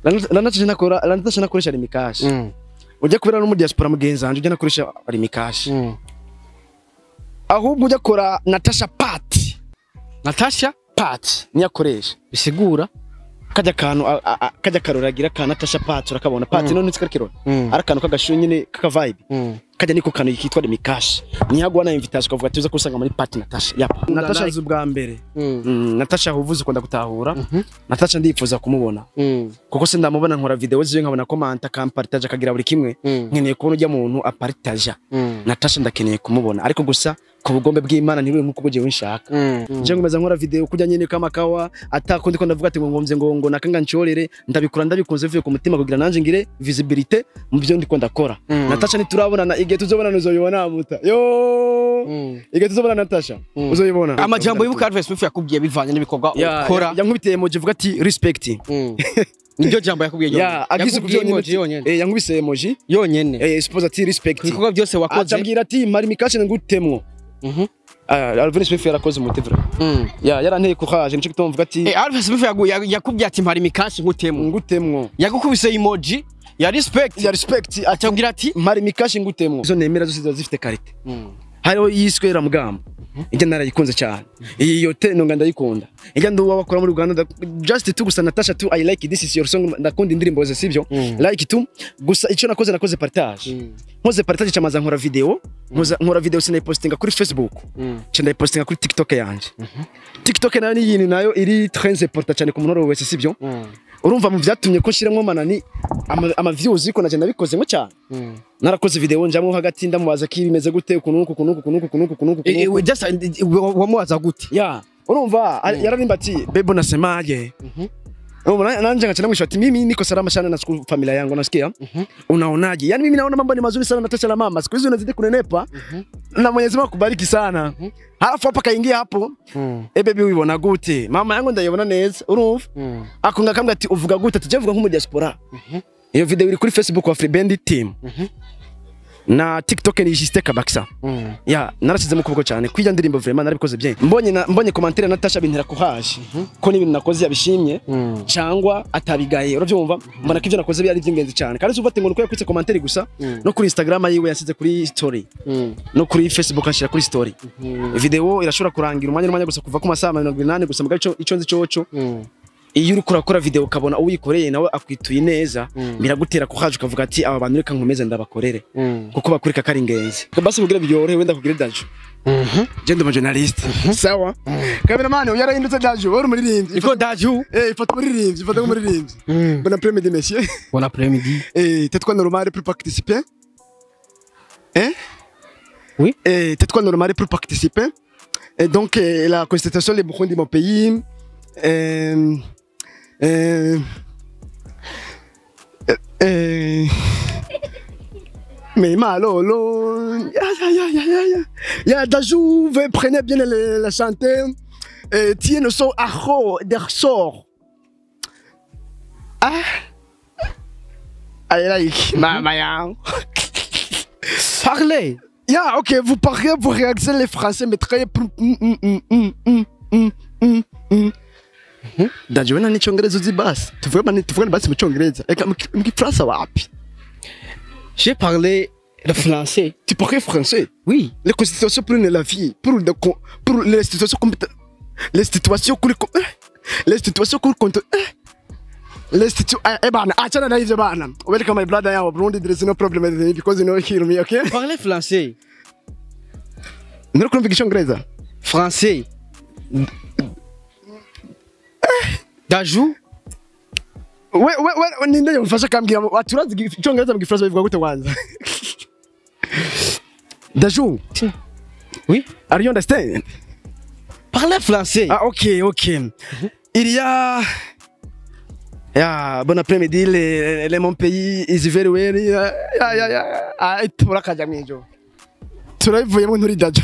Natasha nakoresha rimikashi ujya kubera no mu diaspora mugenzi wanje ujya nakoresha rimikashi ahubwo ujya kora Natasha Pat niyakoresha bisigura kajya karoragira ka Natasha Pat urakabona Pat none ntsikarikirona arakantu kagashu nyine kaka vibe kajya niko kantu yitwa rimikashi niyagwa na invitation kavuga tuza kusanga muri Pat Natasha Natasha zubwa mbere Natasha huvuze ko ndagutahura Natasha ndifuza kumubona kuko se ndamubona nkora video ziwe nkabona comment akampartage akagira buri kimwe nkeneye kubona ujya muntu apartage Natasha ndakeneye kumubona ariko gusa ku bugombe bw'Imana niwe nkuko bugiye winshaka je ngomeza nkora video kujya nyine kama kawa atakundi ko ndavuga ati ngomvye ngo nakanga ncorere ndabikura ndabikunze vuye ku mutima kugira nanje ngire visibility mu byo ndiko ndakora Natasha niturabonana igihe tuzobona uzoyibona muta igihe tuzobona Natasha uzoyibona amajambo y'ubuka Alves Smith yakubwiye bivanye n'ibikorwa ukora yankubitiye emoji vuga ati respect niryo jambo yakubwiye agize kubyonyene yankubise emoji yonyene suppose ati respect ibikorwa byose wakoze atambwira ati mari mikashi ngutemwo Alves Smith yarakoze umutivra yaranteye courage nico kitomvuga ati Alves Smith yakubwiye ati mari mikashi ngutemwo yagukubise emoji ya respect atambwira ati mari mikashi ngutemwo izo nemera zose zifite karite hariho yiswera mugamba ijya narayikunze cyane iyo tenonga ndayikunda ijya nduwa bakora muri Uganda just to gusa Natasha to I like this is your song ndakunda indirimbo ze sivyo like to gusa ico nakoze partage nkoze partage cyamaza nkora video sinayipostinga kuri Facebook cyenda ipostinga kuri TikTok yanje TikTok nayo ni yini nayo iri très important cyane ku muntu wese sivyo urumva mu byatumye ko shiramo manani ama views iko naje nabikoze ngo cyane narakoze video njamwe hagati ndamubaza ko bimeze gute kunuko just wamubaza gute urumva yararimba ati bebo nasemaje nanje ngacha namwisho ati mimi niko salama sana na familia yangu nasikia unaonaje yani mimi naona mambo ni mazuri sana Natasha na mama siku hizo unazidi kunenepa na Mwenyezi Mungu akubariki sana halafu hapa kaingia hapo baby ubibona gute mama yangu ndayibona neza urumva akunga kambwa ati uvuga gute ati jevuga nko mu diaspora iyo video iri kuri Facebook wa Free Band team na TikTok ni Juste Kabaksa narashize mu kuboko cyane kwija ndirimbo vraiment narabikoze bien mbonye commentaire Natasha bintera kuhaje ko n'ibintu nakoze yabishimye cyangwa atabigaye urabyumva mbona ko ivyo nakoze byari byingenzi cyane kandi ufate ngo nuko yakutse commentaire gusa no kuri Instagram yiwe yasize kuri story no kuri Facebook ashira kuri story video irashobora kurangira umwanya gusa kuva ku masaha 28 gusa mugaco ico nzi cyoco iyo uri kurakora video ukabona uwikoreye nawe akwituye neza biragutera kuhaje ukavuga ati aba bantu reka nkomeze ndabakorere kuko bakurika kari ingenzi basi kugira byorohe wenda kugira Daju je ndo journalist sawa cameraman yarahindutse Daju wari umuririmbyi iko Daju ifoto umuririmbyi bon après-midi messieurs bon après-midi t'es quoi normal pour participer oui t'es quoi normal pour participer et donc la constitution les Burundi mon pays mais malolo Daju prenez bien la chanter tiens le son der sort like mama parlez ok vous parlez vous réagissez les français mais très Daju wena n'icyongereza uzi basi tuvugane basi mu cyongereza eka mu Gifaransa wapi j'ai parlé le français tu parles français oui les constitutions pour la vie pour les situations bana achana na hivyo bana welcome my brother ya Burundi there is no problem with me because you know hear me okay parler français nero kumva icyongereza français Daju ninde yumfasha kambwira aturazi icyongereza mu Gifaransa bivuga gute wanza Daju oui are you understand parler français ok il y a bon après-midi les mon pays is very well turakaja mwijo turayivuyemo nturi Daju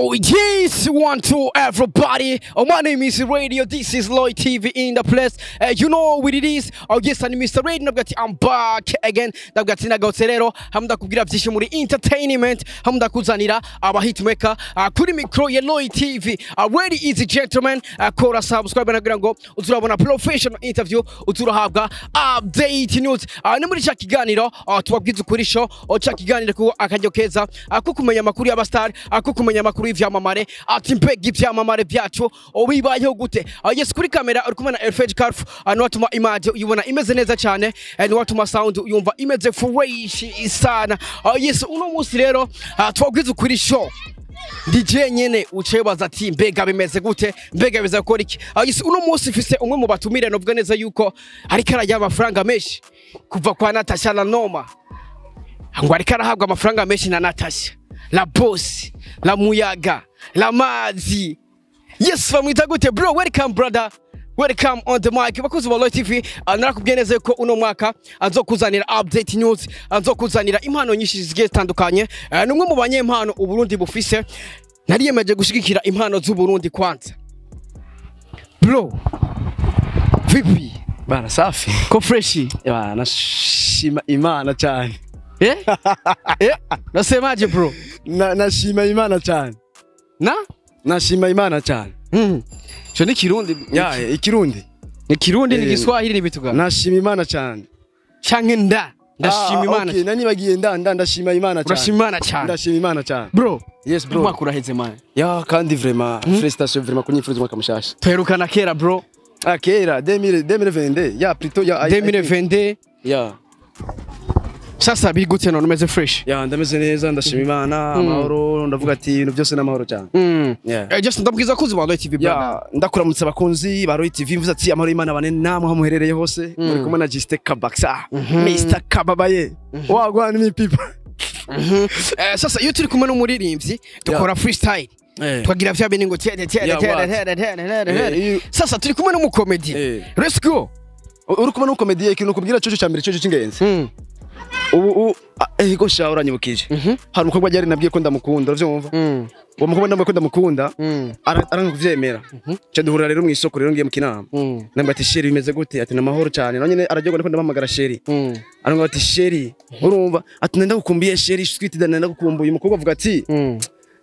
Oh yes, one to everybody. Oh, my name is Radio. This is Lloyd TV in the place. You know what it is. Oh yes, I'm Mr. Radio. I'm back again. Nabgati nagarutse rero hamda kubwira byinshi muri entertainment. Hamda kuzanira aba hitmaker kuri micro ya Lloyd TV. Ready is gentlemen. Kora subscribe nagira ngo uzurabona professional interview, uzurahabwa update news. Ni muri cya kiganiro tubabwiza ukuri show. Cya kiganiro ko akajyo keza akukumenya amakuru y'abastar, akukumenya amakuru y'ivyamamare, ati mbega ivyamamare byacu obibayeho gute. Yes, kuri kamera uri kumena Elfage Carf, no watuma image uyibona imeze neza cyane, no watuma sound uyumva imeze fresh sana. Yes, uno munsi rero twabwiza ukuri show. DJ nyene ucebaza ati mbega bimeze gute, mbega biza gukora iki. Yes, uno munsi mfise umwe mu batumire novuga neza yuko ariko arajya amafaranga menshi kuva kwa Natasha na Noma. Ngo ariko arahabwa amafaranga menshi na Natasha, la boss, la muyaga, la mazi. Yes, bamwita gute bro? Welcome brother, welcome on the mic. Bakuzi wa Lloyd TV, narakubwiye neza ko uno mwaka azokuzanira update news, azokuzanira impano nyinshi zigiye zitandukanye. Numwe mu banyempano uburundi bufise, nariyemeje gushigikira impano z'u Burundi kwanza. Bro, vipi bana? Safi ko fresh bana, nashima Imana cyane. Nasemaje bro? Nashima Imana cyane. Nashima Imana cyane. Cyo ni Kirundi. Ikirundi. Ni Kirundi ni Giswahili ni bituga. Nashima Imana cyane. Canke ndashima Imana. Okay, nani bagiye ndashima Imana cyane. Urashima Imana cyane. Ndashima Imana cyane. Bro. Yes bro. Umwaka uraheze man. Kandi vraiment félicitations vraiment kunyifuriza umwaka mushasha. Twerukana kera bro. Kera 2022. Plutôt 2022. Sasa biri gute none umeze fresh? Ndameze neza, ndashima Imana, amahoro, ndavuga ati ibintu byose n'amahoro cyane. Just ndabwiza kuzi ba Lloyd TV brother. Ndakuramutse abakunzi ba Lloyd TV, mvuze ati amahoro Imana bane namwe aho muherereye hose. Muri kumwe na Juste Kabaksa, Mr. Kababaye. Wagwana mi people. Sasa iyo turi kumwe n'umuririmbyi dukora freestyle. Twagira vya bintu ngo tede. Sasa turi kumwe n'umukomedi. Let's go. Uri kumwe n'umukomedi ikintu kubwira cyo cyambere cyo cy'ingenzi. Ubu ego sha uranyibukije. Hari umukobwa ryari nabwiye ko ndamukunda, uvyumva? Uwo mukobwa ndamwe ko ndamukunda, aranga kuvyemera. Cyo duhurira rero mu isoko rero ngiye mu kinama. Namba ati sheri bimeze gute? Ati namahoro cyane. None arajyogwa ndiko ndamuhamagara sheri. Aranga ati sheri, urumva? Ati ndagukumbiye sheri, sweet dana ndagukumbuye. Umukobwa avuga ati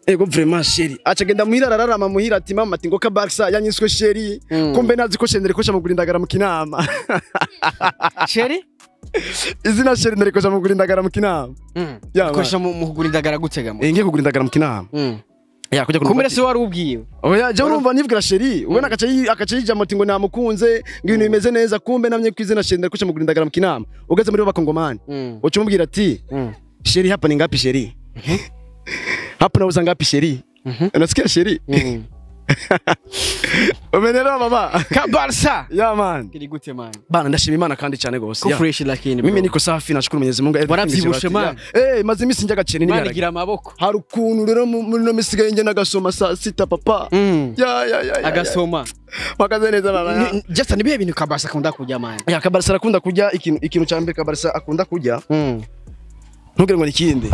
ego vraiment sheri. Aca genda muhira ararama muhira ati mama ati ngo Kabaksa yanyiswe sheri. Kumbe nazi ko shendere ko shamugurindagara mu kinama. Sheri? Izina sheri ndarikoja mu gurindagara mu kinama. Koresha mu gurindagara gutega mu. Ngiye kugurindagara mu kinama. Kujya kumera se wari ubwiye. Oya je urumva nivgira sheri, ubona akaca yijamo ati ngo namukunze, ngo ibintu bimeze neza, kumbe namye kwizina sheri ndarikoja mu gurindagara mu kinama. Ugeze muri bakongomani. Uca umubwira ati sheri hapa ni ngapi sheri? Hapa nauza ngapi sheri? Unasikia sheri? Umenelewa baba? Kabaksa. Man. Kiri gute man? Bana ndashima Imana kandi cyane gose. Ko fresh lakini. Mimi niko safi nashukuru Mwenyezi Mungu. Waravyibushe man. Maze imisi njya gacene ni biragira. Gira amaboko. Hari ukuntu rero muri no misigaye nje nagasoma saa 6 papa. Agasoma. Makaze neza baba. Just nibihe bintu Kabaksa akunda kujya man. Kabaksa akunda kujya ikintu cyambe Kabaksa akunda kujya. Ntugire ngo nikindi.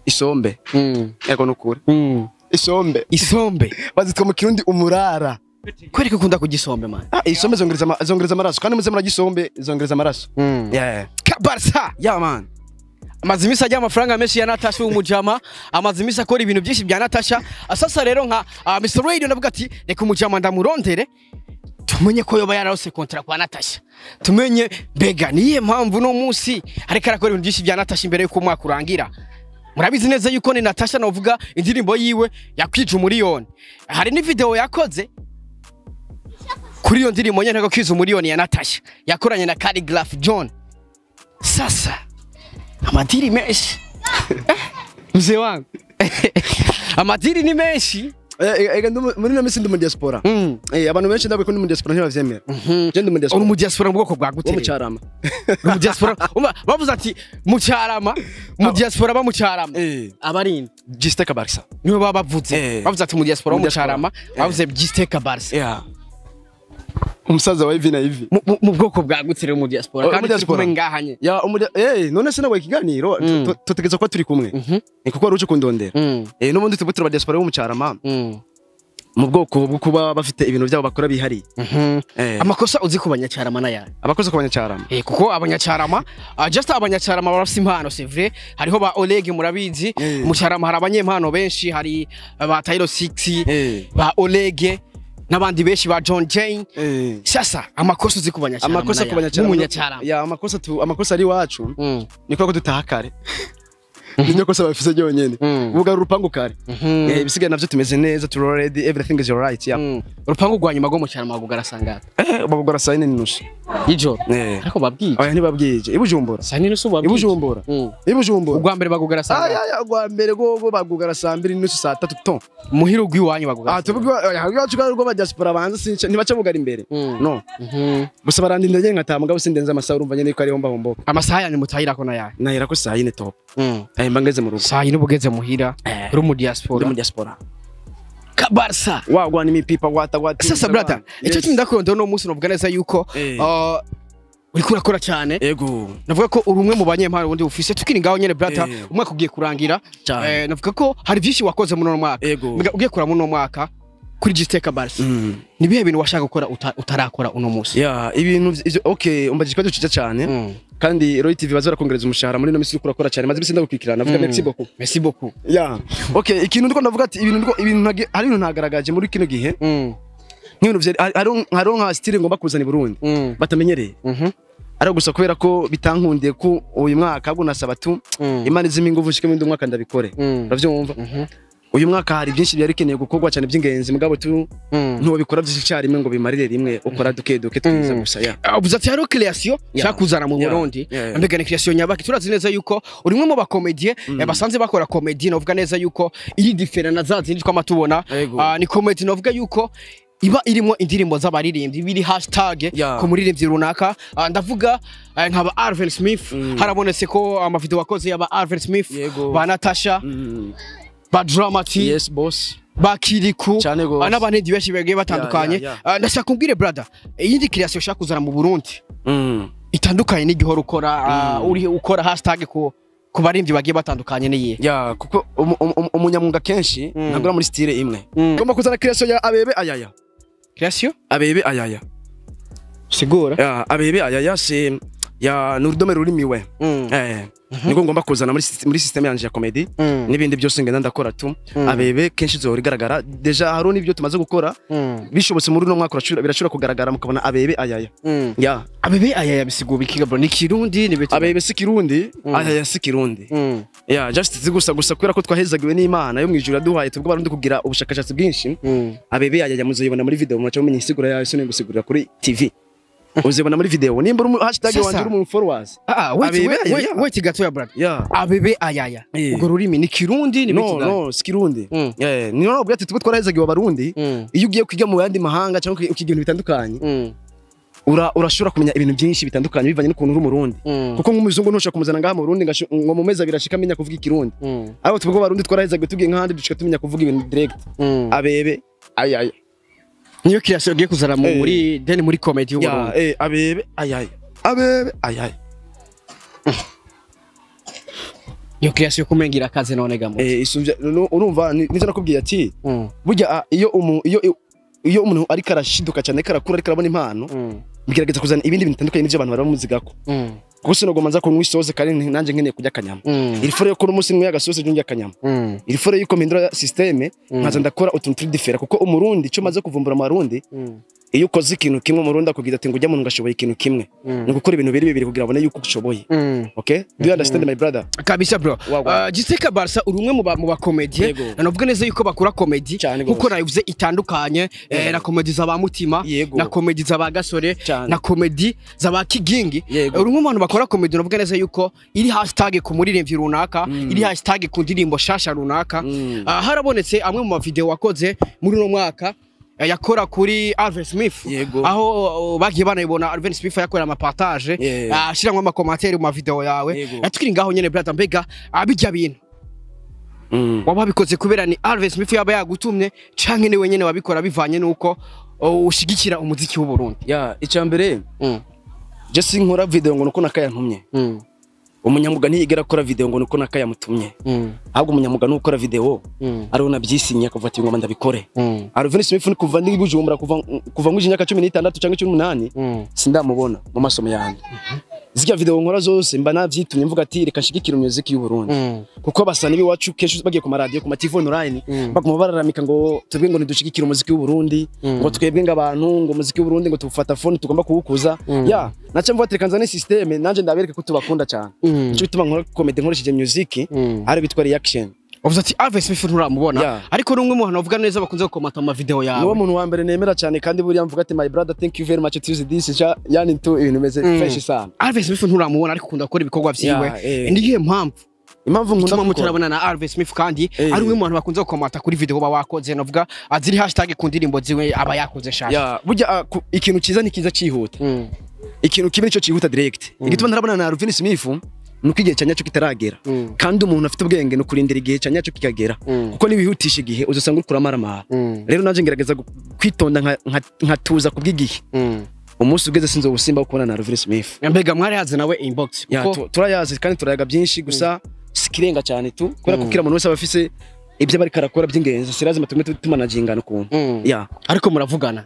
Isombe. Yego nukuri. Isombe. Bazitwa mu Kirundi umurara. Kweri kukunda kugisombe man. Isombe zongereza amaraso kandi muze muragisombe zongereza amaraso. Kabaksa. Man. Amazimisa ajya amafaranga menshi ya Natasha umujama, amazimisa akora ibintu byinshi bya Natasha. Asasa rero nka Mr. Radio navuga ati reka umujama ndamurondere. Tumenye ko yoba yarose contract kwa Natasha. Tumenye bega niye mpamvu no munsi ariko arakora ibintu byinshi bya Natasha imbere yuko umwaka urangira. Murabizi neza yuko ni Natasha navuga indirimbo yiwe yakwije umuriyoni. Hari ni video yakoze kuri iyo ndirimbo nyene ko kwiza umuriyoni ya Natasha yakoranye na Calligraph John. Sasa amadiri menshi. Mzee wangu. Amadiri ni menshi. Muri no misi ndi mu diaspora. Abantu benshi ndabwe ko ndi mu diaspora ntibavyemera. Je ndi mu diaspora. Uri mu diaspora mu bwoko bwa gute? Mu Cyarama. Mu diaspora. Bavuze ati mu Cyarama, mu diaspora ba mu Cyarama. Abarini. Juste Kabaksa. Niwe baba bavuze. Bavuze ati mu diaspora mu Cyarama, bavuze Juste Kabaksa. umusaza wa hivi na hivi mu bwoko bwagutse rero mu diaspora kandi turi kumwe ngahanye ya none se nawe ikiganiro tutegeza ko turi kumwe ni kuko ruce kundondera n'ubundi tubutura ba diaspora bo mu Cyarama mu bwoko bwo kuba bafite ibintu byabo bakora bihari amakosa uzi ku banyacyarama na yaye abakoze ku banyacyarama kuko abanyacyarama just abanyacyarama barafite impano c'est vrai hariho ba Oleg murabizi mu Cyarama hari abanyempano benshi hari ba Taylor 6 ba Oleg n'abandi benshi ba John Jane sasa amakosa uzi ku banyacyarama amakosa ku banyacyarama ya amakosa ari wacu niko ko dutahakare Ninyo kosa bafise byonyene buga urupangu kare bisigaye navyo tumeze neza tu already everything is alright ya urupangu rwanyuma go mu Cyarama bagugara sangata bagugara saa 4:30 y'ijoro ariko babwije oya ntibabwije ibujumbura saa 4:30 babwije ibujumbura ubwa mbere bagugara sangata aya ubwa mbere go bagugara saa 2:30 saa 3 ton muhiro gwiwanyu bagugara tubugwa yacu rwo ba diaspora banza since ntibaca bugara imbere no gusa barandinde nge ngataha mugabo sindenza amasaha urumva nyene ko ari homba amasaha yanyu mutahira ko nahira ko saa 4 top mbangeze mu rugo saa 4 bugeze muhira uri mu diaspora Kabarsa wagwana imipipa wata sasa brother icyo kindakuronda no munsi novuga neza yuko uriko urakora cyane yego navuga ko uri umwe mu banyempano wundi ufise tukiri ngaho nyene brother umwaka ugiye kurangira navuga ko hari byinshi wakoze muri no mwaka ugiye kura muri no mwaka kuri Gisteka Barsa ni bihe bintu washaka gukora utarakora uno munsi ya ibintu okay umbaje ikibazo ciza cyane kandi Roy TV bazora kongereza umushahara muri no misi urakora cyane maze bisinda gukwikirana navuga merci beaucoup ya okay ikintu ndiko ndavuga ati ibintu hari ibintu ntagaragaje muri kino gihe nk'ibintu vye haro nka style ngomba kuzana i Burundi batamenyereye ari gusa kubera ko bitankundiye ko uyu mwaka ahubwo nasaba tu Imana izimi nguvu shike mu mwaka ndabikore uravyumva uyu mwaka hari byinshi byarikeneye gukorwa cyane by'ingenzi mugabo tu ntuwo bikora byinshi cyarimo ngo bimarire rimwe ukora duke twiza gusa ya ubuzati haro creation cyakuzana mu Burundi mbega ni creation nyabaki turazi neza yuko urimwe mu bakomedie basanze bakora comedy novuga neza yuko iri different na zazindi twamatubona ni comedy novuga yuko iba irimo indirimbo z'abaririmbyi biri hashtag ko muririmbyi runaka ndavuga nkaba Alvin Smith harabonetse ko amavideo wakoze yaba Alvin Smith ba Natasha ba Dramati yes boss bakiriku n'abandi benshi bagiye batandukanye ndashaka kumbwire brother iyindi creation shaka kuzana mu Burundi itandukanye n'igihoro ukora uri ukora hashtag ku baririmbyi bagiye batandukanye niye ya kuko umunyamunga kenshi nagura muri style imwe ngomba kuzana creation ya abebe ayaya creation abebe ayaya sigura ya abebe ayaya se ya nurudome rurimiwe niko ngomba kuzana muri system yanje ya comedy nibindi byose ngenda ndakora tu abebe kenshi zo rigaragara deja haro nibyo tumaze gukora bishobotse muri no mwaka birashura kugaragara mukabona abebe ayaya ya abebe ayaya bisigo bikiga bro ni kirundi ni beto abebe si kirundi ayaya si kirundi ya just zigusa kubera ko twahezagiwe n'Imana yo mwijura duhaye tubwo barundi kugira ubushakashatsi bwinshi abebe ayaya muzayibona muri video munacho mumenye isigura yayo sone gusigurira kuri TV uzibona muri video nimba hashtag wanje uri mu followers wait gato ya brother abebe ayaya ubwo rurimi ni kirundi ni beto no si kirundi ni no bwati tubwo twarahezagiwe abarundi iyo ugiye kwiga mu yandi mahanga cyangwa ukiga ibintu bitandukanye urashobora kumenya ibintu byinshi bitandukanye bivanye n'ukuntu uri umurundi kuko nk'umuzungu ntushaka kumuzana ngaha mu Burundi ngo mu meza birashika amenya kuvuga ikirundi abo tubwo barundi twarahezagiwe tugiye nk'ahandi dushika tumenya kuvuga ibintu direct abebe ayaya niyo creation giye kuzara muri then muri comedy y'u Burundi abebe ayaya abebe ayaya iyo creation kumengira kaze none gamo isumvye urumva nizo nakubwiye ati burya iyo umuntu ari karashiduka cyane karakura ari karabona impano bigerageza kuzana ibindi bintu bitandukanye n'ivyo abantu baramuzigako kuko sinogoma nza kunywa isoze kandi nanje nkeneye kurya akanyama iri fore ko umunsi nkwe agasoze njye akanyama iri fore yuko mpindura systeme nkaza ndakora utuntu turi different kuko umurundi cyo maze kuvumbura amarundi iyo ukoze ikintu kimwe umurundi akugira ati ngo ujya muntu ngashoboye ikintu kimwe ni gukora ibintu bibiri kugira abone yuko ushoboye okay do you understand my brother kabisa bro Gisteka Barsa uri umwe mu bakomedie navuga neza yuko bakora comedy kuko nayivuze itandukanye na comedy zaba mutima na comedy zaba gasore na comedy zaba kigingi uri umwe mu bantu bakora comedy navuga neza yuko iri hashtag ku muririmbyi runaka iri hashtag ku ndirimbo shasha runaka harabonetse amwe mu video wakoze muri no mwaka yakora kuri Alvin Smith aho bagiye banayibona Alvin Smith yakora ama partage ashiramwe ama commentaire mu video yawe yatukiri ngaho nyene brother mbega abijya bintu wababikoze kubera ni Alvin Smith yaba yagutumye canke ni wenyene wabikora bivanye nuko ushigikira umuziki w'u Burundi? Icambere je sinkora video ngo nuko nakayantumye. Umunyamuga ntiyigera akora video ngo nuko nakayamutumye. Ahubwo umunyamuga nukora video ari nabyisinya kuva ati ngoma ndabikore. Alvin Smith kuva ndi Bujumbura kuva nguje imyaka 16 cyangwa 18 sindamubona mu masomo yanjye. Zikya video nkora zose mba navyitumye mvuga ati reka shigikira umuziki y'u Burundi. Kuko basani biwacu kesho bagiye ku radio ku TV online baguma bararamika ngo tubwe ngo nidushigikira umuziki y'u Burundi ngo twebwe ngabantu ngo umuziki y'u Burundi ngo tufata phone tugomba kuwukuza. Naca mvuga ati kanzane system nanje ndabereka ko tubakunda cyane. Cyo bituma nkora comedy nkoresheje music ari bitwa reaction. Uvuze ati Alvin Smith nturamubona ariko numwe mu bantu bavuga neza bakunze gukomata mu video yawe. Niwe muntu wa mbere nemera cyane kandi buriya mvuga ati my brother thank you very much to this yani to ibintu meze fresh sana. Alvin Smith nturamubona ariko ukunda gukora ibikorwa vyiwe. Ndiye impamvu nkunda mutarabona na Alvin Smith kandi ari umwe mu bantu bakunze gukomata kuri video bawakoze navuga aziri hashtag ku ndirimbo ziwe aba yakoze shaka. Burya ikintu ciza ni kiza cihuta. Ikintu kibi nico cihuta direct. Igituma ntarabona na Alvin Smith nuko igihe cyanyacu kitaragera kandi umuntu afite ubwenge no kurindira igihe cyanyacu kikagera kuko nibihutisha igihe uzosanga uri kuramara. Rero naje ngerageza kwitonda nkatuza kubwigihe umunsi ugeze sinzo gusimba ukubona na Alvin Smith. Mbega mwari haze nawe inbox kuko turayazi kandi turayaga byinshi gusa sikirenga cyane tu kubera kukira umuntu wese abafise ibyo bari karakora by'ingenzi sirazima tumanagingana ukuntu ariko muravugana.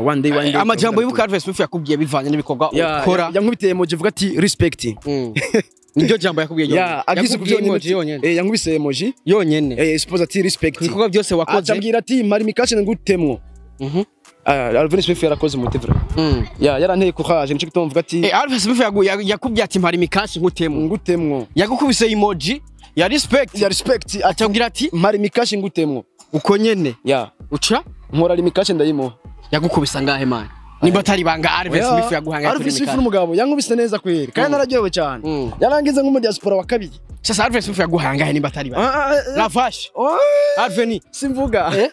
One day amajambo y'ubuka Alvin Smith yakubwiye bivanye n'ibikorwa ukora yankubitiye emoji vuga ati respect. Nijyo jambo yakubwiye agize kubyo yonyene yankubise emoji yonyene suppose ati respect ibikorwa byose wakoze acambwira ati mari mikashe ngutemwo. Alvin Smith yarakoze umutivra yaranteye courage nico gituma mvuga ati Alvin Smith yakubwiye ati mari mikashe ngutemwo yagukubise emoji ya respect acambwira ati mari mikashe ngutemwo uko nyene uca nkora limikashe ndayimo yagukubisa ngahe man nimba atari banga Alvin Smith yaguhanga Alvin Smith n'umugabo yankubise neza kweri kandi nararyowe cyane yarangize nk'umu diaspora wa kabiri. Sasa Alvin Smith yaguhanga nimba atari banga la vache Alvin simvuga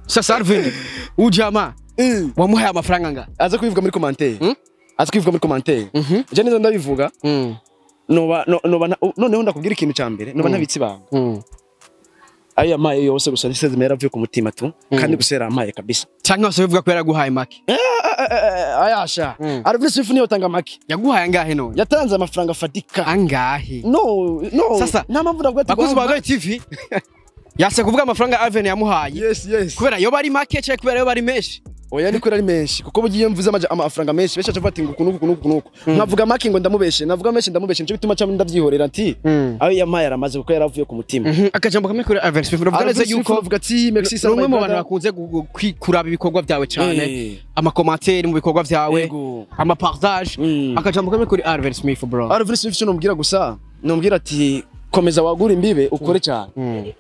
sasa Alvin ujama wamuhaye amafaranga nga aza kubivuga muri commentaire je neza ndabivuga noneho ndakubwira ikintu cyambere noba ntabitsi banga aya maye yose gusa niseze yaravuye ku mutima tu kandi gusera amaye kabisa cyangwa se bivuga ko yaraguhaye make ayasha Alvin Smith niyo tanga make yaguhaye angahe none yatanze amafaranga fatika angahe no sasa namamvu ndavuga ati bakozi ba TV yase kuvuga amafaranga Alvin yamuhaye yes kubera yo bari make cyangwa kubera yo bari menshi oya niko ari menshi kuko bugiye mvuze amafaranga menshi besha cafati ngo kunuku nkavuga make ngo ndamubeshe navuga menshi ndamubeshe nico bituma cyane ndabyihorera ati ayo yamaye aramaze kuko yaravuye ku mutima akajambo kamwe kuri Alvin Smith uvuga neza yuko uvuga ati merci sana umwe mu bantu bakunze kuraba ibikorwa byawe cyane ama commentaire mu bikorwa byawe ama partage akajambo kamwe kuri Alvin Smith bro. Alvin Smith cyo numbwira gusa numbwira ati komeza wagura imbibe ukore cyane.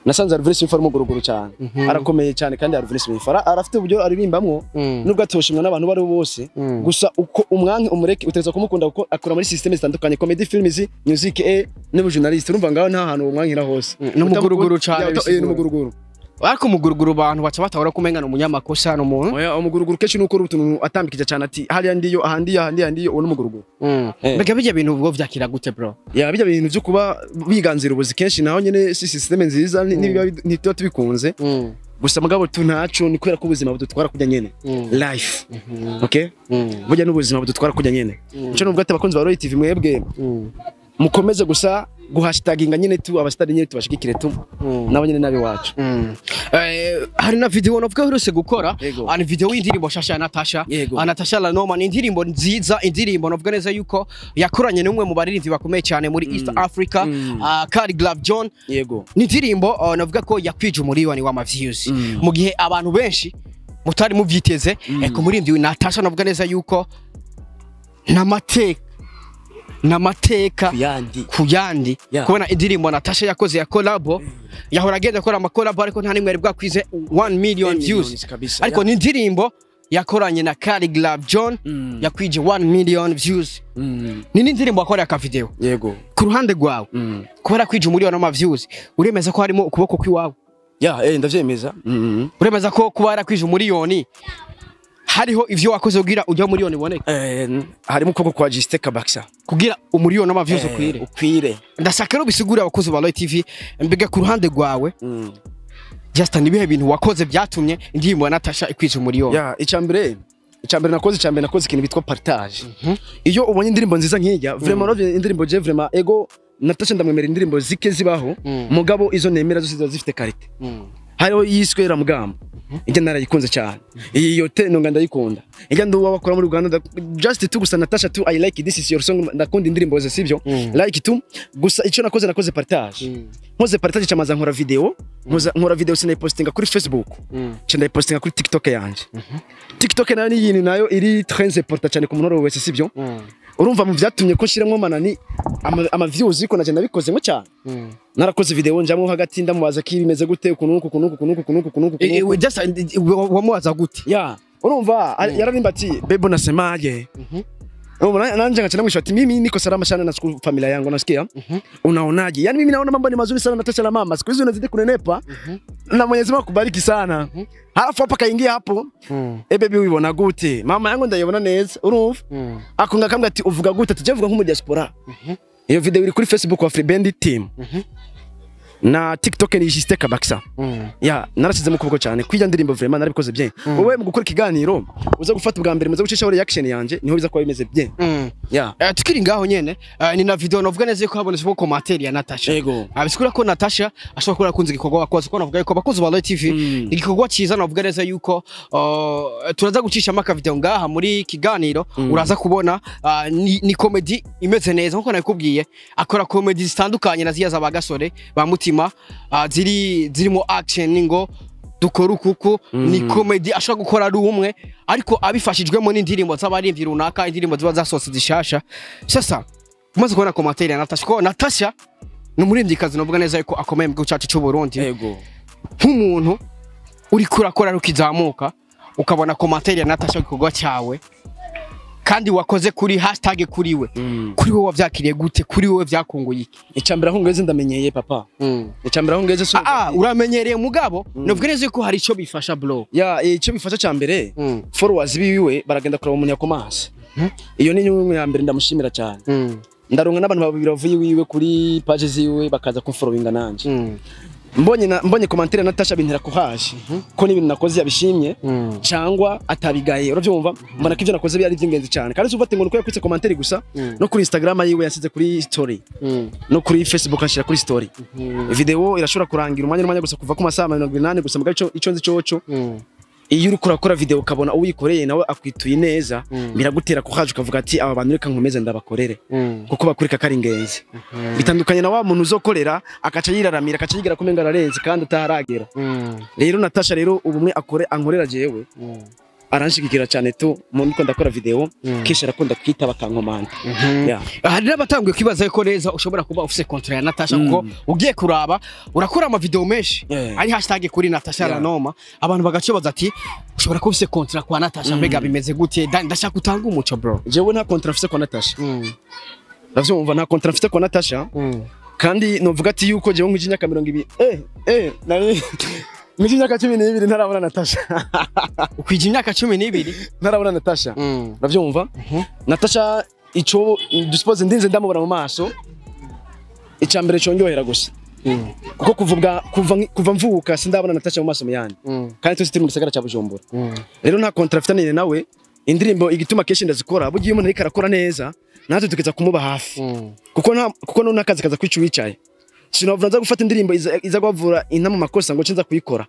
Nasanze Alvin Smith ari umuguruguru cyane arakomeye cyane kandi Alvin Smith arafite uburyo aririmbamwo nubwo atoshimwa n'abantu bari bose gusa uko umwanki umureke utereza kumukunda kuko akora muri system zitandukanye comedy films music n'ubu journalist urumva ngaho nta hantu umwankira hose n'umuguruguru cyane n'umuguruguru ariko umuguruguru abantu baca batahora kumengana umunyamakosa no muntu oya umuguruguru keshi nuko urutuntu atambikije cyane ati hali ndiyo ahandi uwo n'umuguruguru mbega bijya bintu ubwo vyakira gute bro bijya bintu byo kuba biganzira ubuzi kenshi naho nyene system nziza nityo tubikunze gusa mugabo tunaco ni kwera ko ubuzima budutwara kujya nyene life okay burya n'ubuzima budutwara kujya nyene cyo nubwo ati abakunzi ba Royal TV mwebwe mukomeze gusa guhashtaginga nyene tu abastari nyene tubashikikire tu nabo nyene nabe wacu. Hari na video navuga hirose gukora ani video y'indirimbo shasha ya Natasha Natasha La Noma ni indirimbo nziza indirimbo navuga neza yuko yakoranye n'umwe mu baririmbyi bakomeye cyane muri East Africa Cardi Glove John ni indirimbo navuga ko yakwije umuriyoni wa views mu gihe abantu benshi mutari muvyiteze ko muririmbyi Natasha navuga neza yuko n'amateka kuyandi kubona indirimbo Natasha yakoze ya collabo yahora agenda akora ama collabo ariko nta nimwe ari bwakwize 1 million views ariko ni indirimbo yakoranye na Cardi Glove John yakwije 1 million views ni indirimbo akora ka video ku ruhande rwawe kubera kwije umuriyoni wa views uremeza ko harimo ukuboko kwiwawe ndavyemeza uremeza ko kuba yarakwije umuriyoni hariho ivyo wakoze kugira ujya umuriyoni boneka harimo ukuboko kwa Juste Kabaksa kugira umuriyoni wa views ukwire ukwire ndashaka no bisigura abakozi ba Royal TV mbega ku ruhande rwawe just nibihe bintu wakoze byatumye indirimbo ya Natasha ikwije umuriyoni? Ya icambere nakoze ikintu bitwa partage. Iyo ubonye indirimbo nziza nk'ijya vraiment rovye indirimbo je vraiment ego Natasha ndamwemera indirimbo zike zibaho mugabo izo nemera zose zifite karite. Hariho yiswe Ramugamba. Ijya narayikunze cyane. Iyo te nonga ndayikunda. Ijya nduwa bakora muri Uganda just to gusa Natasha to I like this is your song ndakunda indirimbo ze sivyo. Like to gusa ico nakoze partage. Nkoze partage cyamaza nkora video, nkora video sinayipostinga kuri Facebook. Cyenda yipostinga kuri TikTok yanje. TikTok nayo ni yini nayo iri très important cyane ku muntu wese sivyo. Urumva mu byatumye ko shiramo manani ama views iko naje nabikoze ngo cyane. Narakoze video njamo hagati ndamubaza ki bimeze gute kunuku. We just wamubaza gute? Ya, urumva yararimba ati bebo nasemaje. Nanje ngachana mwisho ati mimi niko salama sana na familia yangu nasikia. Unaonaje? Yani mimi naona mambo ni mazuri sana Natasha la mama. Siku hizo unazidi kunenepa. Na Mwenyezi Mungu akubariki sana. Halafu hapa kaingia hapo. Baby ubibona gute? Mama yangu ndayibona neza. Urumva? Akunga kambwa ati uvuga gute? Tuje vuga nk'umu diaspora. Iyo video iri kuri Facebook wa Free Band Team. Na TikTok ni Juste Kabaksa. Ya, narashize mu kuboko cyane. Kwija ndirimbo vraiment narabikoze bien. Wowe mu gukora ikiganiro uza gufata ubwa mbere muze gucisha reaction yanje niho biza kuba bimeze bien. Ya. Tukiri ngaho nyene ni na video novuga neze ko habonetse ko commentaire ya Natasha. Yego. Abisikura ko Natasha ashobora kuba akunze igikorwa wakoze ko navuga ko bakunze ba Light TV igikorwa cyiza navuga neza yuko turaza gucisha maka video ngaha muri kiganiro uraza kubona ni comedy imeze neza nkuko nakubwiye akora comedy zitandukanye na ziyaza bagasore ba mutima zirimo action ningo dukora ukuku ni comedy ashaka gukora ari umwe ariko abifashijwemo n'indirimbo z'abarimvyi runaka indirimbo ziba zasose zishasha. Sasa umaze kubona commentaire ya Natasha ko Natasha n'umuririmbyikazi novuga neza yuko akomeye mu cyacu cy'u Burundi. Yego. Nk'umuntu uri kurakora rukizamuka ukabona commentaire ya Natasha igikorwa cyawe kandi wakoze kuri hashtag kuriwe kuri wowe wavyakiriye gute kuri wowe vyakunguye iki? Icambira aho ngeze ndamenyeye papa. Icambira aho ngeze so uramenyereye mugabo novuga neza yuko hari ico bifasha bro. Ya ico bifasha cyambere followers biwe baragenda kuraba umuntu yakomase. Iyo ni nyumwe ya mbere ndamushimira cyane. Ndaronga n'abantu babiri bavuye wiwe kuri page ziwe bakaza kumfollowinga nanje. Mbonye commentaire Natasha bintera kuhaje ko ni ibintu nakoze yabishimye cyangwa atabigaye uravyumva mbona ko ivyo nakoze byari by'ingenzi cyane kandi ufate ngo nuko yakwitse commentaire gusa no kuri Instagram yiwe yasize kuri story no kuri Facebook ashira kuri story video irashobora kurangira umwanya gusa kuva ku masaha 28 gusa mugaco ico nzi coco iyo uri kurakora video ukabona uyikoreye nawe akwituye neza biragutera kuhaje ukavuga ati aba bantu reka nkomeze ndabakorere kuko bakurika kari ingenzi bitandukanye na wa muntu uzokorera akaca yiraramira akaca yigira kumenga ararenze kandi ataragera. Rero Natasha rero ubumwe ankorera jewe aranshigikira cyane tu umuntu ko ndakora video kisha rakunda kwita bakankomanda. Hari n'abatanguye kwibaza ko neza ushobora kuba ufise contrat ya Natasha kuko ugiye kuraba urakora ama video menshi ari hashtag kuri Natasha la noma abantu bagacobaza ati ushobora kuba ufise contrat kwa Natasha mbega bimeze gute ndashaka utanga umuco bro. Jewe nta contrat ufise kwa Natasha. Ndavyumva nta contrat ufise kwa Natasha kandi novuga ati yuko jewe nk'ijya 20 nari Miji myaka 12 ntarabona Natasha. Ukwije imyaka 12 ntarabona Natasha. Uravyumva? Natasha ico dispose ndinze ndamubona mu maso. Icambere cyonyohera gusa. Kuko kuva mvuka sindabona Natasha mu maso muyandi. Kandi twese turi mu gisagara cya Bujumbura. Rero nta contract afitanye nawe indirimbo igituma keshi ndazikora bugiye umuntu ariko arakora neza natwe tukeza kumuba hafi. Kuko no nakazi kaza kwica wicaye. Sinovuga nza gufata indirimbo iza gwavura inta mu makosa ngo cinza kuyikora.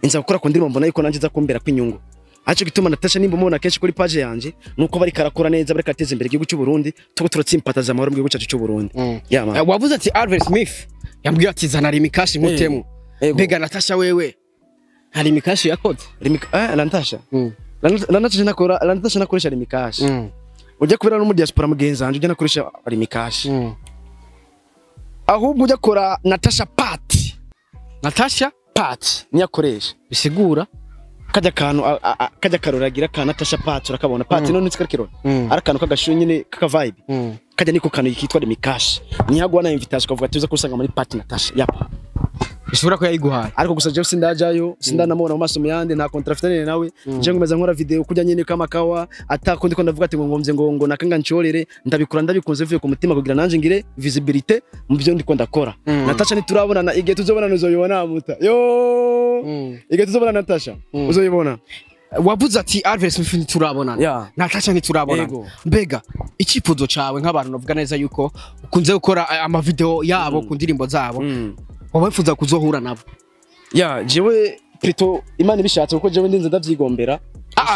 Inza gukora ku ndirimbo mbona yuko nanje za kumbera kwinyungu. Acho gituma Natasha nimba mubona kenshi kuri page yanje nuko bari karakora neza bari kateza imbere igihugu cy'u Burundi tuko turatsimpataza amahoro mu gihugu cyacu cy'u Burundi. Wavuze ati Alvin Smith yambwiye ati zana rimikashi mutemu. Mbega Natasha wewe hari rimikashi yakoze? Natasha. Natasha nakoresha rimikashi. Ujya kubera no mu diaspora mugenzi anje ujya nakoresha rimikashi. Ahubwo ujya kora Natasha Party. Natasha Party niyakoresha bisigura kajya karuragira ka Natasha Party urakabona Party none tsikarikirona arakantu kagashu nyine kaka vibe kajya niko kantu yitwa rimikashi niyagwa na invitation kavuga tuza kusanga muri Party Natasha yapa ishobora ko yayiguhaye ariko gusa je sindajayo sindanamubona mu maso muyande nta contract afitanye nawe je ngomeza nkora video kujya nyine kama kawa atakundi ko ndavuga ati ngo ngomvye ngo nakanga ncorere ndabikura ndabikunze vuye ku mutima kugira nanje ngire visibility mu byo ndiko ndakora Natasha niturabona igihe tuzobona uzoyibona muta yo igihe tuzobona Natasha uzoyibona wavuze ati Alves Smith turabonana Natasha ntiturabonana mbega icifuzo cawe nk'abantu novuga neza yuko ukunze gukora ama video yabo ku ndirimbo zabo wabifuza kuzohura nabo jewe plutôt Imana ibishatse kuko jewe ndinze ndavyigombera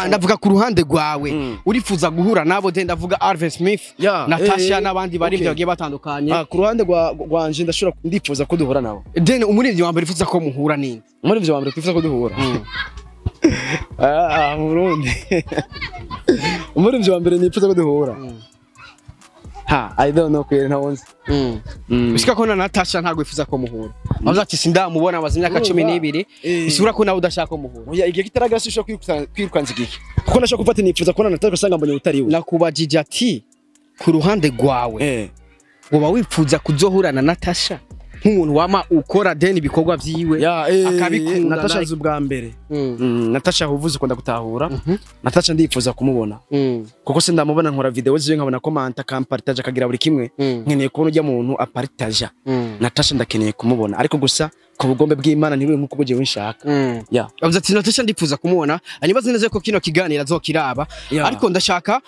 ndavuga ku ruhande rwawe urifuza guhura nabo de ndavuga Alves Smith Natasha n'abandi bari byagiye batandukanye ku ruhande rwanje ndashobora ndifuza ko duhura nabo then umurivyo wa mbere ufuza ko muhura nini umurivyo wa mbere twifuza ko duhura Burundi umurivyo wa mbere nifuza ko duhura I don't know kwere ntawonzi bishika ko na Natasha ntago ifuza ko muhura avuze ati sindamubona amaze imyaka 12 isura ko nawe udashaka ko muhura oya igihe kitaraga sishobora kwirukanza igiki kuko nashaka gufata nifuza ko na Natasha usanga mbonye utariwe nakubajije ati ku ruhande rwawe woba wifuza kuzohura na Natasha nk'umuntu wama ukora deni bikorwa vyiwe akabikunda Natasha zubwa mbere Natasha uvuze ko ndagutahura Natasha ndifuza kumubona kuko sindamubona nkora video ziwe nkabona comment akampartage akagira buri kimwe nkeneye kubona ujya muntu apartage Natasha ndakeneye kumubona ariko gusa ku bugombe bw'Imana ntiwe nkuko bugiye winshaka avuze ati Natasha ndifuza kumubona anibaze neza ko kino kiganiro azokiraba ariko ndashaka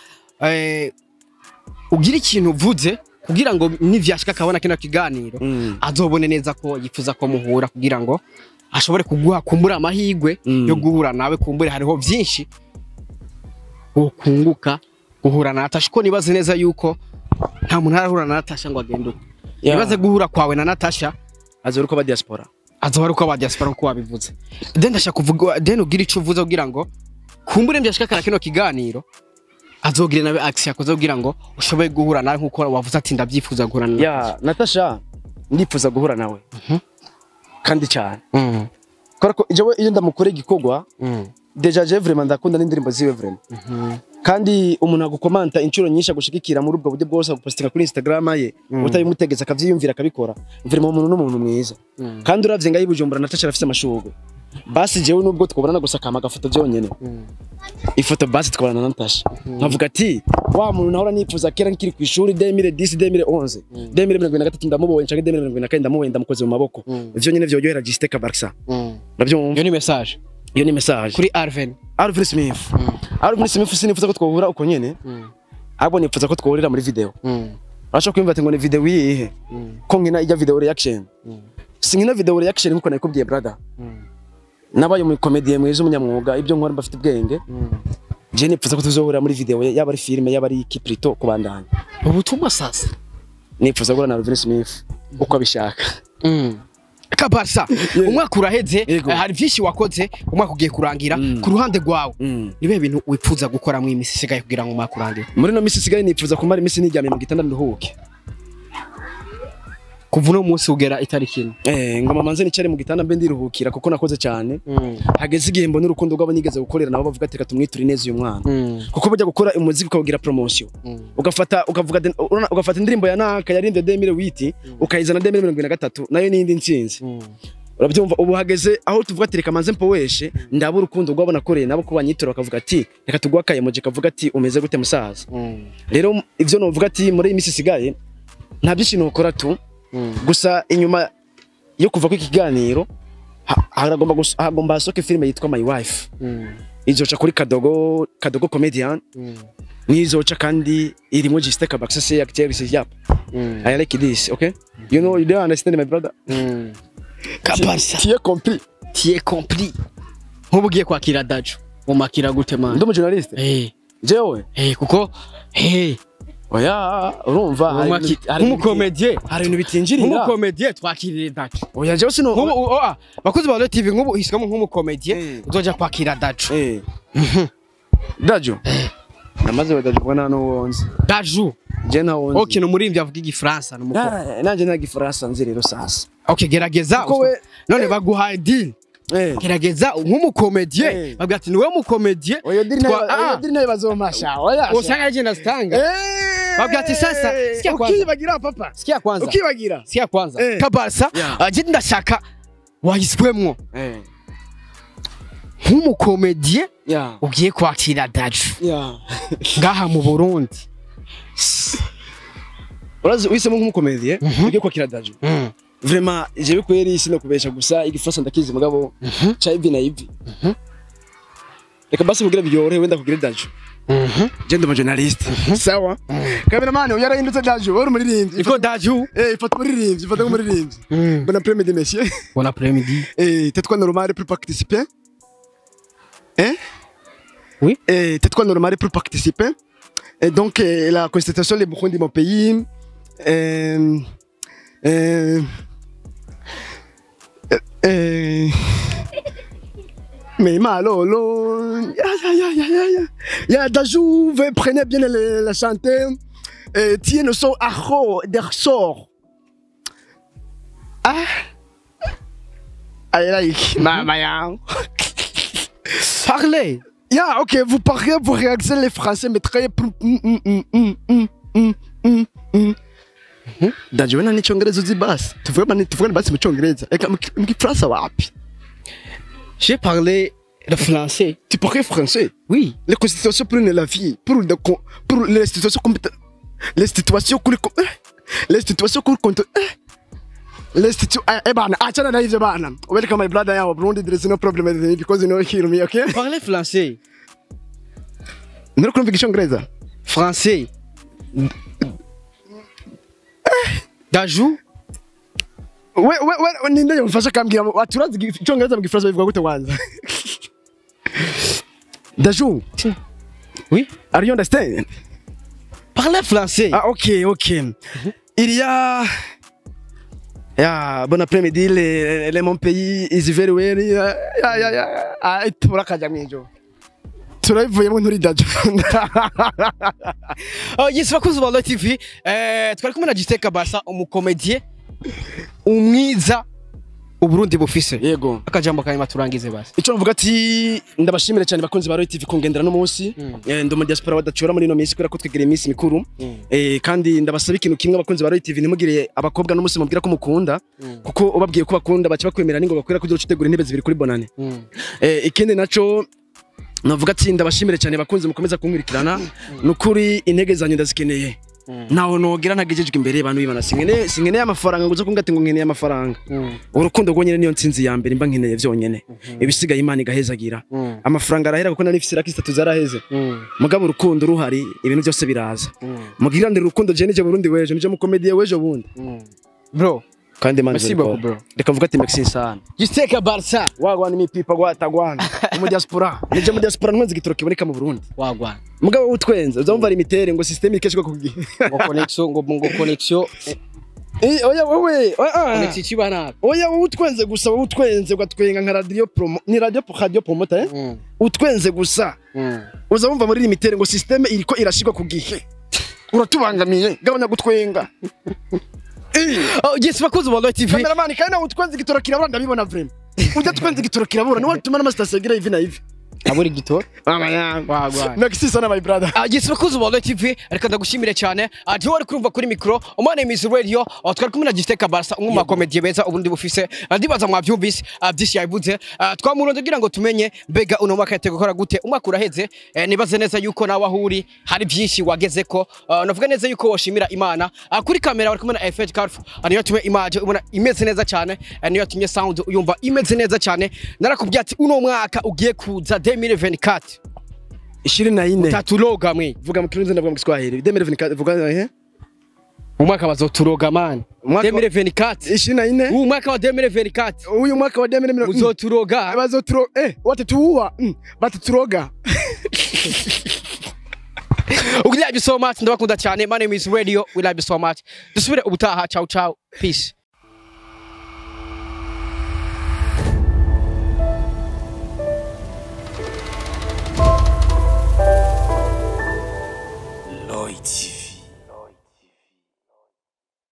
ugira ikintu uvuze kugira ngo nivyashika kabona kino kiganiro azobone neza ko yifuza ko muhura kugira ngo ashobore kuguha kumbura amahigwe yo guhura nawe kumbure hariho byinshi ukunguka guhura na Natasha ko nibaze neza yuko nta muntu arahura na Natasha ngo agende nibaze guhura kwawe na Natasha azoruko ba diaspora ko wabivuze then ndashaka kuvuga then ugira ico uvuze kugira ngo kumbure mbyashika kana kino kiganiro azogire nawe action yakoze kugira ngo ushoboye guhura nawe nkuko wavuze ati ndabyifuza guhura nawe Natasha ndifuza guhura nawe kandi cyane ko jewe iyo ndamukore gikogwa deja je vraiment ndakunda n'indirimbo ziwe vraiment kandi umuntu agukomanta inshuro nyinshi agushikikira muri ubwo buryo bwose agupostinga kuri Instagram ye utabimutegeza akavyiyumvira akabikora vraiment umuntu n'umuntu mwiza kandi uravye ngayi Bujumbura Natasha arafite amashurwe basi jewe nubwo twobana gusa kama gafoto byonyene ifoto basi twabana na Natasha nkavuga ati wa muntu nahora nifuza kera nkiri ku ishuri 2010 2011 2023 ndamubonye cyangwa 2024 ndamubonye ndamukoze mu maboko ivyo nyene vyojyohera Gisteka Barca nabyo iyo ni message kuri Alves Smith sinifuza ko twohura uko nyene abo nifuza ko twohurira muri video urashaka kwimva ati ngo ni video yihe ko nkina ijya video reaction sinkina video reaction nkuko nakubwiye brother nabaye mu comedy mwiza umunyamwuga ibyo nkora mbafite ubwenge je nifuza ko tuzohura muri video yaba ari filme yaba ari kiprito kubandanya ubutumwa sasa nifuza gura na Alves Smith uko abishaka Kabarsa umwaka uraheze hari byinshi wakoze umwaka ugiye kurangira ku ruhande rwawe nibe bintu wifuza gukora mu imisi sigaye kugira ngo umwaka urangire muri no misi sigaye nifuza kumara imisi nijyame mu gitanda nduhuke kuva no munsi ugera itariki ngoma manze nicare mu gitanda mbe ndiruhukira kuko nakoze cyane hageze igihe mbona urukundo rwabo nigeze gukorera nabo bavuga ati reka tumwiture neza uyu mwana kuko bajya gukora umuziki ukawugira promotion ugafata indirimbo ya naka yarinde 2008 ukayizana 2023 nayo nindi nsinzi urabyumva ubu hageze aho tuvuga ati reka manze mpoweshe ndabura urukundo rwabo nakoreye nabo ko banyitura bakavuga ati reka tugwakaye moje kavuga ati umeze gute musaza rero ivyo no vuga ati muri imisi sigaye nta byishino ukora tu gusa inyuma yo kuva kw'ikiganiro hagomba hasoke filime yitwa My Wife izoca kuri Kadogo comedian nizoca kandi irimo Gisteka Barca se actrice yap I like this okay you don't understand my brother Kabarsa tu es compris nkubugiye kwakira Dajo umakira gute man ndo mu journalist jewe kuko oya urumva nk'umukomedie hari ibintu bitinjirira nk'umukomedie twakirire Dajo oya jewe sino bakozi ba TV nk'ubu isikamo nk'umukomedie uzoja kwakira Dajo Dajo namaze Dajo bwana no wonze Dajo je na wonze okay no murimvye avuga igifaransa no nanje nta gifaransa nzi rero sasa okay gerageza none baguhaye deal gerageza nk'umukomedie bavuga ati niwe mukomedie oyo diri nayo bazomasha oya usanga agenda stanga bavuga ati sasa sikia kwanza ukibagira papa sikia kwanza Kabarsa je ndashaka wahiswemwo Eh. nk'umukomedie Yeah. ugiye kwakira Daju Yeah. ngaha mu Burundi. Urazi uhisemo nk'umukomedie ugiye kwakira Daju. Vraiment jewe kweri sino kubesha gusa igifasa ndakizi mugabo cha hivi na hivi. Reka basi kugira byorohe wenda kugira Daju. Je ndi journalist. Sawa. Cameraman uyu yarahindutse Daju wari umuririmbyi. Iko Daju Ifata umuririmbyi, ifata umuririmbyi. Bon après-midi messieurs. bon après-midi. T'es quoi normal pour participer? Hein? Oui. T'es quoi normal pour participer? Et donc la constitution des Burundi de mon pays. Mais malolo, ya Daju, prenez bien la chanter. Tiens le son arro der sort. Ah. Aïe aïe, ma. Parlez. Yeah, ok, vous parlez, vous réagissez les français, mais très. Daju wewe ni Chongereza uzi basi. Tuvuge basi mu Chongereza. Eka mkifaransa wapi? J'ai parlé le français. Tu parles français? Oui. Les constitutions pour la vie, pour les situations comme les situations les situations contre les situations bana achana na hizo bana. Welcome my brother yawa Burundi, there is no problem with me because you know hear me, okay? Parlez français. Ndio kumva Kichongereza. Français. Daju we ninde yumfasha kambwira waturazi Icyongereza mu Gifaransa bivuga gute kwanza? Daju. Oui. Are you understand? Parlez français. Ah ok. Il y a bon après-midi mon pays is very well. Turakaja mwijo. Turayivuyemo nturi Daju. Yes, bakuzi ba Light TV. Twari kumwe na Giteka Barca umukomedie umwiza Uburundi bufise. Yego. Akajambo kanyuma turangize basi. Ico mvuga ati ndabashimira cyane bakunzi ba Light TV kungendera no munsi. Ndo mu diaspora badacura muri no minsi kubera ko twegere iminsi mikuru. Kandi ndabasaba ikintu kimwe abakunzi ba Light TV ntimugire abakobwa no munsi mubwira ko mukunda kuko ubabwiye ko bakunda baca bakwemera ningo bakwira kugira ucitegura intebe zibiri kuri bonane. Ikindi naco navuga ati ndabashimire cyane bakunzi mukomeza kunkwirikirana nukuri intege zanyu ndazikeneye. Naho nogira ntagejejwe imbere abantu bibana sinkeneye amafaranga ngo uze kungati ngo nkeneye amafaranga. Urukundo rwo nyene niyo nsinzi ya mbere mba nkeneye vyonyene. Ibisigaye Imana igahezagira. Amafaranga arahera kuko nari fisi rakista tuzaraheze. Mugabo urukundo ruhari ibintu byose biraza. Mugirande urukundo je nije Burundi weje nije mukomedie weje bundi. Bro, kandi merci beaucoup bro. Reka mvuga ati merci sana. Giteka Barca Wagwana imipipa gwatagwana. Mu diaspora. Nije mu diaspora nwenze gitoro kiboneka mu Burundi. Wagwana. Mugabo utwenze uzumva ari imitere ngo system ikeshwe kugiye. Ngo connexion. Oya wewe. Connexion kibana. Oya utwenze gusa utwenze gatwenga nka radio promo. Ni radio promoter utwenze gusa. Uzumva muri imitere ngo system iriko irashirwa kugiye. Uratubangamiye gabanya gutwenga. Yes, bakuzi ba Light TV. Cameraman kandi nawe utwenze gitoro kirabura ndabibona vraiment. Ujya twenze gitoro kirabura niwe tuma n'amastation gira hivi na hivi. Aburi gitoro. Mama yangu. Wagwana. Merci sana my brother. Yes, bakuzi ba Light TV. Reka ndagushimire cyane. Ati wari kurumva kuri micro. My name is Radio. Twari kumwe na Giteka Barca umwe mu comedy beza ubundi bufise. Ndibaza mwavyumvise byinshi yabivuze. Twamuronde kugira ngo tumenye mbega uno mwaka yatego gukora gute. Umwaka uraheze. Nibaze neza yuko nawe ahuri hari byinshi wagezeko. Navuga neza yuko woshimira Imana. Kuri kamera bari kumwe na FH Carf. Niyo tume image ubona imeze neza cyane. Niyo tumye sound uyumva imeze neza cyane. Narakubwiye ati uno mwaka ugiye kuza 2024. 24 Tatuloga mwe. Vuga mu Kirundi ndavuga mu Kiswahili. 2024 vuga umwaka bazoturoga man. 2024. 24. Uyu mwaka wa 2024. Uyu mwaka wa 2024. Uzoturoga. Bazoturoga. Watatuua. Bataturoga. We love you so much. Ndabakunda cyane. My name is Radio. We love you so much. Dusubire ubutaha. Ciao ciao. Peace. Light.